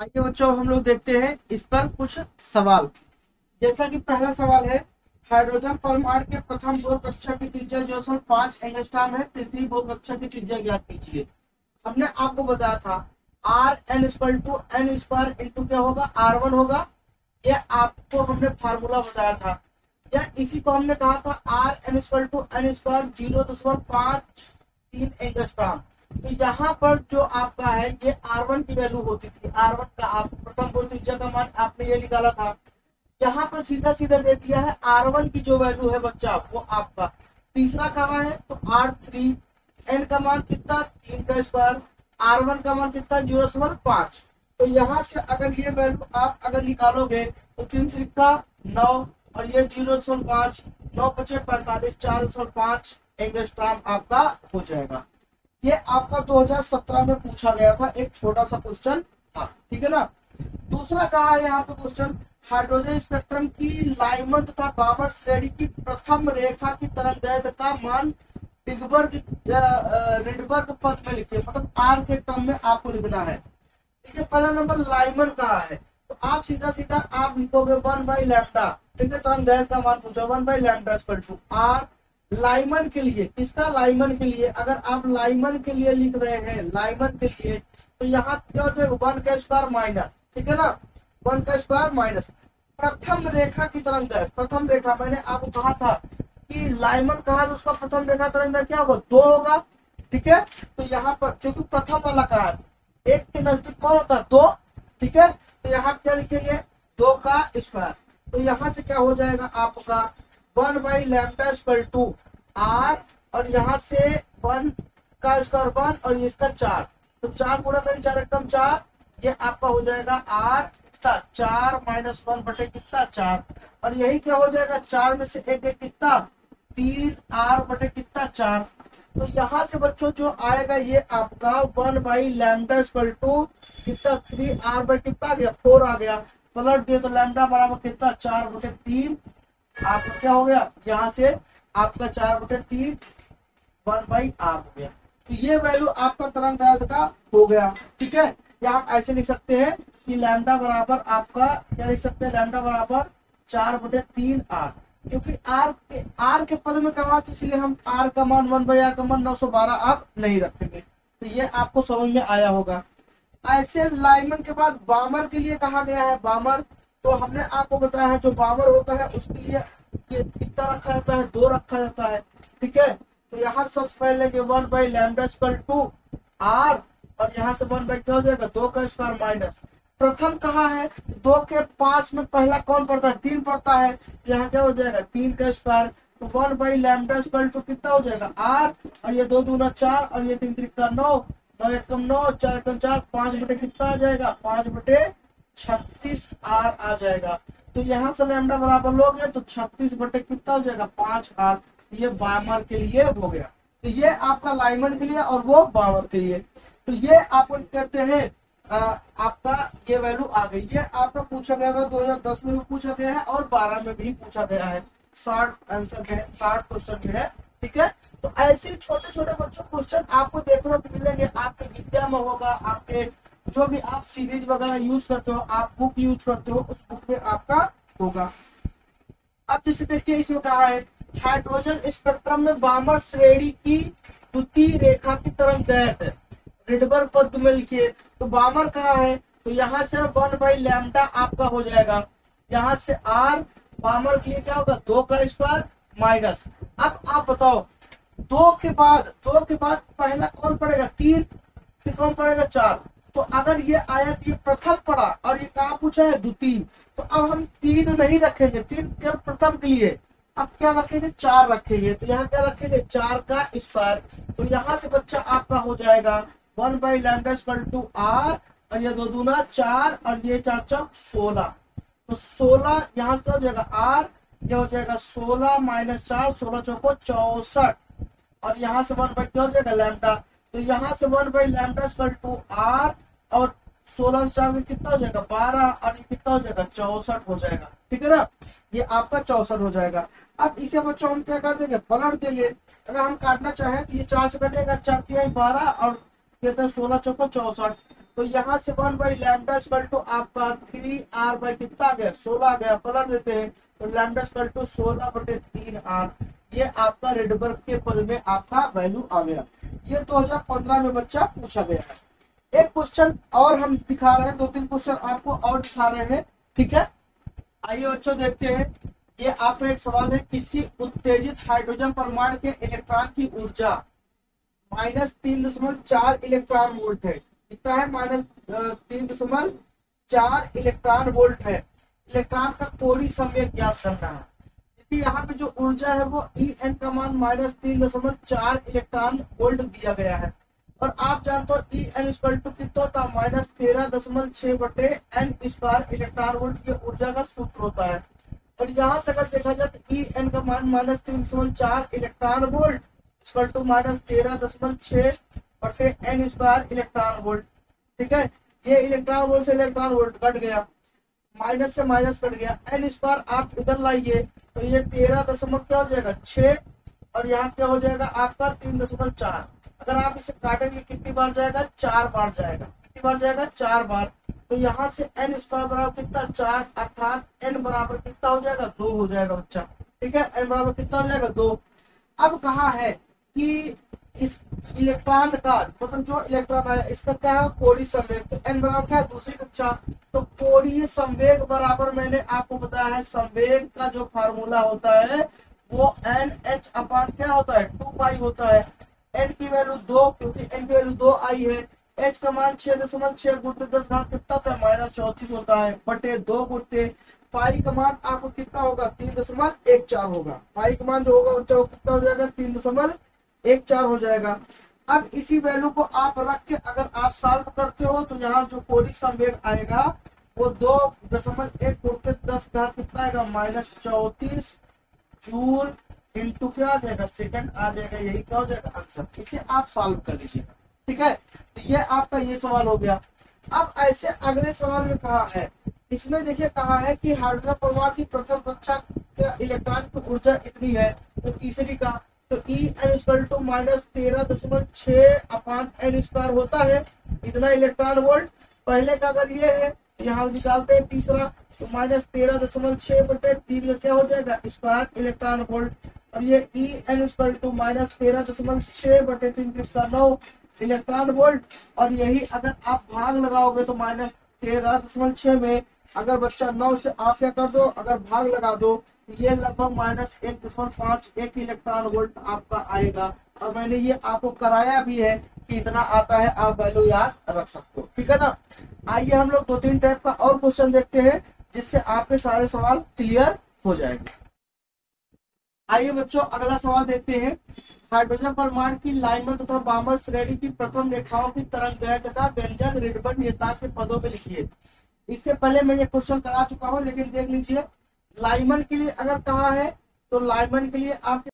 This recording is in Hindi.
आइए बच्चों, हम लोग देखते हैं इस पर कुछ सवाल। जैसा कि पहला सवाल है, हाइड्रोजन परमाणु के प्रथम बोर कक्षा की त्रिज्या 0.5 एंगस्ट्रॉम है, तृतीय बोर कक्षा की त्रिज्या ज्ञात कीजिए। हमने आपको बताया था R N square to N square into क्या होगा, R1 होगा। यह आपको हमने फार्मूला बताया था, या इसी को हमने कहा था R N square to N square 0.53 angstrom. तो यहाँ पर जो आपका है ये R1 की वैल्यू होती थी। R1 का आप प्रथम बोर त्रिज्या का मान आपने ये निकाला था। यहाँ पर सीधा सीधा दे दिया है R1 की जो वैल्यू है बच्चा, वो आपका तीसरा कहाँ है, तो R3। एन का मान कितना, 3 का स्क्वायर। R1 का मान कितना, 0.5। तो यहाँ से अगर ये वैल्यू आप अगर निकालोगे तो 3 त्रिका 9 और ये 0.5, 9 पचे 45, 4.5 एंगस्ट्रॉम आपका हो जाएगा। ये आपका 2017 में पूछा गया था, एक छोटा सा क्वेश्चन था, ठीक है ना। दूसरा कहा है यहाँ पे क्वेश्चन, हाइड्रोजन स्पेक्ट्रम की लाइमन तथा बामर श्रेणी की प्रथम रेखा की तरंगदैर्घ्य का मान रिडबर्ग पद में लिखिए, मतलब आर के टर्म में आपको लिखना है। ठीक है, पहला नंबर लाइमन कहा है, तो आप सीधा सीधा आप लिखोगे 1/लैम्डा। ठीक है, तरंगदैर्घ्य का मान पूछा 1/लैम्डा इक्वल टू आर। लाइमन के लिए, किसका, लाइमन के लिए, अगर आप लाइमन के लिए लिख रहे हैं, लाइमन के लिए, तो यहाँ क्या हो जाएगा 1 का स्क्वायर माइनस, ठीक है ना, 1 का स्क्वायर माइनस प्रथम रेखा की तरंगदैर्घ्य। प्रथम रेखा मैंने आपको कहा था कि लाइमन कहा तो उसका प्रथम रेखा तरंगदैर्घ्य क्या होगा, 2 होगा। ठीक है, तो यहाँ पर क्योंकि प्रथम वाला कहा है, एक के नजदीक कौन होता है, 2। ठीक है, तो यहाँ क्या लिखेंगे, 2 का स्क्वायर। तो यहाँ से क्या हो जाएगा आपका 1/लैम्डा इक्वल टू आर, और यहाँ से 1 का स्क्वायर 1 और इसका 4, तो 4 गुणा करें 4 एकम 4, ये आपका हो जाएगा आर कितना 4 माइनस 1 बटे कितना 4, और यही क्या हो जाएगा 4 में से एक कितना 3 आर बटे कितना 4। तो यहाँ से बच्चों जो आएगा ये आपका 1/लैम्डा इक्वल टू कितना 3 आर बाई कितना आ गया 4 आ गया। पलट दिए तो लैम्डा बराबर कितना 4/3 आपका क्या हो गया, यहाँ से आपका 4/3 1/r हो गया। तो ये वैल्यू आपका तरंगदैर्घ्य का हो गया। ठीक है, या आप ऐसे लिख सकते हैं कि लैम्डा बराबर आपका क्या लिख सकते हैं, लैम्डा बराबर 4/3 r, क्योंकि आर के पद में कहा तो इसलिए हम आर का मान 1/r का मान 912 आप नहीं रखेंगे। तो ये आपको समझ में आया होगा। ऐसे लाइमन के बाद बामर के लिए कहा गया है, बामर तो हमने आपको बताया है जो बामर होता है उसके लिए ये कितना रखा जाता है, 2 रखा जाता है। ठीक है, तो यहाँ सबसे पहले 1/लैम्डा इक्वल टू आर, और यहाँ से 1 क्या हो जाएगा 2 का स्क्वायर माइनस प्रथम कहा है, 2 के पास में पहला कौन पड़ता है, 3 पड़ता है, यहाँ क्या हो जाएगा 3 का स्क्वायर। तो 1/लैम्डा इक्वल टू कितना हो जाएगा आर, और ये 2 दूना 4 और ये 3 त्रिका 9, 9 एकम 9, 4 एकम 4, 5 बटे कितना आ जाएगा 5/36 आर आ जाएगा। तो यहाँ से लैम्डा बराबर लोगे तो 36 बटे कितना हो जाएगा 5 आर। ये बामर के लिए हो गया। तो ये आपका लाइमन के लिए और वो बामर के लिए। तो ये आपको कहते हैं आपका ये वैल्यू आ गई। ये आपका पूछा गया था 2010 में भी पूछा गया है और 12 में भी पूछा गया है। 60 आंसर है, 60 क्वेश्चन है। ठीक है, तो ऐसे छोटे छोटे बच्चों क्वेश्चन आपको देखने को मिलेंगे, आपके विद्या में होगा, आपके जो भी आप सीरीज वगैरह यूज करते हो, आप बुक यूज करते हो, उस बुक में आपका होगा। अब जैसे देखिए इसमें कहा है हाइड्रोजन स्पेक्ट्रम में बामर श्रेणी की द्वितीय रेखा की तरंगदैर्घ्य रिडबर्ग पद में लिखिए। तो बामर कहा है, तो यहाँ से 1/लैम्डा आपका हो जाएगा, यहाँ से आर बामर के लिए क्या होगा 2 का स्क्वायर माइनस। अब आप बताओ 2 के बाद पहला कौन पड़ेगा 3, फिर कौन पड़ेगा 4। तो अगर ये आया तो ये प्रथम पड़ा और ये कहाँ पूछा है द्वितीय, तो अब हम 3 नहीं रखेंगे, 3 केवल प्रथम के लिए, अब क्या रखेंगे 4 रखेंगे। तो यहाँ क्या रखेंगे 4 का स्क्वायर। तो यहाँ से बच्चा आपका हो जाएगा 1/लैम्डा इक्वल टू आर, और ये 2 दूना 4 और ये 4 चौक 16। तो 16 यहाँ से क्या हो जाएगा आर, ये हो जाएगा 16 माइनस 4, 16 चौको 64, और यहाँ से 1 क्या हो जाएगा लैम्डा। तो यहाँ से 1/लैम्डा इक्वल टू आर, और 16 4 में कितना हो जाएगा 12, और ये कितना हो जाएगा 64 हो जाएगा। ठीक है ना, ये आपका 64 हो जाएगा। अब इसे बच्चों हम क्या कर देंगे, पलट देंगे। अगर हम काटना चाहें तो ये 4 से कटेगा, 4 12 और कहते हैं 16 चौको 64, तो यहाँ से 1/लैम्डा इक्वल टू आपका 3r बाई कितना आ गया 16 आ गया, पलट देते हैं तो लैम्डा इक्वल टू 16/3r, ये आपका रेडबर्ग के पद में आपका वैल्यू आ गया। ये 2015 में बच्चा पूछा गया है। एक क्वेश्चन और हम दिखा रहे हैं, 2-3 क्वेश्चन आपको और दिखा रहे हैं, ठीक है। आइए बच्चों देखते हैं, ये आपका एक सवाल है, किसी उत्तेजित हाइड्रोजन परमाणु के इलेक्ट्रॉन की ऊर्जा -3.4 इलेक्ट्रॉन वोल्ट है। कितना है? -3.4 इलेक्ट्रॉन वोल्ट है। इलेक्ट्रॉन का कोणीय संवेग ज्ञात करना है। देखिए यहाँ पे जो ऊर्जा है वो En का मान -3.4 इलेक्ट्रॉन वोल्ट दिया गया है, और आप जानते हो En इक्वल टू कितना होता है? -13.6/n² इलेक्ट्रॉन वोल्ट ये ऊर्जा का सूत्र होता है। और यहाँ से अगर देखा जाए तो En का मान -3.4 electron volt equal to -13.6/n² electron volt, ठीक है। ये इलेक्ट्रॉन वोल्ट से इलेक्ट्रॉन वोल्ट कट गया, माइनस से माइनस कट गया, n² आप इधर लाइए तो ये 13 क्या हो जाएगा 6, और यहाँ क्या हो जाएगा आपका 3.4। अगर आप इसे काटेंगे कितनी बार जाएगा? 4 बार जाएगा। कितनी बार जाएगा? 4 बार। तो यहाँ से n² बराबर कितना? 4, अर्थात n बराबर कितना हो जाएगा? 2 हो जाएगा बच्चा, ठीक है। n बराबर कितना हो जाएगा? 2। अब कहा है कि इस इलेक्ट्रॉन का मतलब जो इलेक्ट्रॉन है इसका क्या है? कोणीय संवेग। तो n बराबर क्या है? दूसरी कक्षा। तो कोणीय संवेग बराबर मैंने आपको बताया है, संवेग का जो फार्मूला होता है वो NH अपान क्या होता है? 2 पाई होता है। n की वैल्यू 2, क्योंकि n की वैल्यू 2 आई है। h का मान 6.6 गुणित 10 घात कितना होता है? -34 होता है, बटे 2 गुणित पाई का मान आपको कितना होगा? 3.14 होगा। पाई का मान जो होगा बच्चा वो कितना हो जाएगा? 3.14 हो जाएगा। अब इसी वैल्यू को आप रख के अगर आप सॉल्व करते हो तो यहाँ जो कोणीय संवेग आएगा वो 2.1 गुणित 10 घात कितना आएगा? -34 जूल इंटू क्या आ जाएगा? सेकंड आ जाएगा। यही क्या हो जाएगा? आंसर। इसे आप सॉल्व कर लीजिएगा, ठीक है। तो ये आपका ये सवाल हो गया। अब ऐसे अगले सवाल में कहा है, इसमें देखिए कहा है कि हाइड्रोजन परमाणु की प्रथम कक्षा के इलेक्ट्रॉन की ऊर्जा इतनी है। तो तीसरी का तो En इक्वल टू -13.6/n² होता है, इतना इलेक्ट्रॉन वोल्ट। पहले का अगर ये है तो यहाँ निकालते हैं तीसरा, तो -13.6/3 का क्या हो जाएगा? Square electron volt. और ये En इक्वल टू -13.6/3 किसका 9 इलेक्ट्रॉन वोल्ट। और यही अगर आप भाग लगाओगे तो -13.6 में अगर बच्चा 9 से आप क्या कर दो, अगर भाग लगा दो, ये लगभग -1.51 इलेक्ट्रॉन वोल्ट आपका आएगा। और मैंने ये आपको कराया भी है कि इतना आता है, आप वैल्यू याद रख सकते हो, ठीक है ना। आइए हम लोग 2-3 टाइप का और क्वेश्चन देखते हैं जिससे आपके सारे सवाल क्लियर हो जाएंगे। आइए बच्चों अगला सवाल देखते हैं। हाइड्रोजन परमाणु की लाइमन तथा बामर श्रेणी की प्रथम रेखाओं की तरंगदैर्घ्य तथा व्यंजक रेडबर्ग नियतांक के पदों में लिखिए। इससे पहले मैं ये क्वेश्चन करा चुका हूँ, लेकिन देख लीजिए। लाइमन के लिए अगर कहा है तो लाइमन के लिए आप